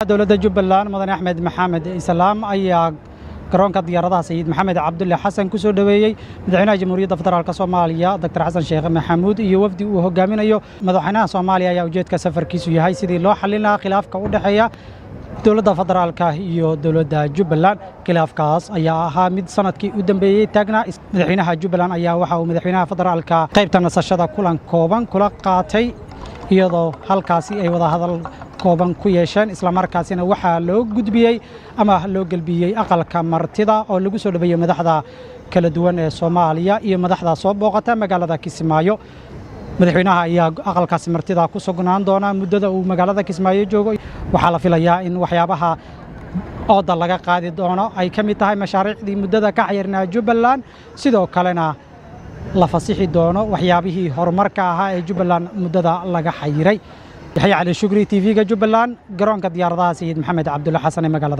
dowladda Jubbaland Mudane Axmed Maxamed Islaam ayaa garoonka diyaaradaha Sayid Maxamed Cabdulle Xasan ku soo dhaweeyay madaxweynaha Jamhuuriyadda Federaalka Soomaaliya Dr. Xasan Sheekh Maxamuud iyo wafdi uu hogaaminayo madaxweynaha Soomaaliya ayaa ujeedka safarkiisu yahay sidii loo xallin lahaa khilaafka u dhaxeeya dowladda federaalka iyo dowladda Jubbaland. khilaafkaas ayaa ahaa mid sanadkii u dambeeyay taagna madaxweynaha Jubbaland ayaa waxa uu madaxweynaha federaalka qaybta nasashada kulan kooban kula qaatay iyadoo halkaasi ay wada hadal kooban ku yeesheen isla markaasina waxaa loo gudbiyay ama loo galbiyay aqalka martida oo lagu soo dhaweeyay madaxda kala duwan ee Soomaaliya iyo madaxda soo booqata magaalada Kismaayo. madaxweynaha ayaa aqalkaasi martida ku sugnaan doona muddada uu magaalada Kismaayo joogo. waxaa la filayaa in waxyaabaha ooda laga qaadi doono ay ka mid tahay mashaariicdii muddada ka xayirnaa Jubbaland, sidoo kalena la fasixi doono waxyaabihii horumarka ahaa ee Jubbaland muddada laga xayiray. Yaxya Cali Shukri, TV-ga Jubbaland, garoonka diyaaradaha Sayid Maxamed Cabdulle Xasan ee magaalada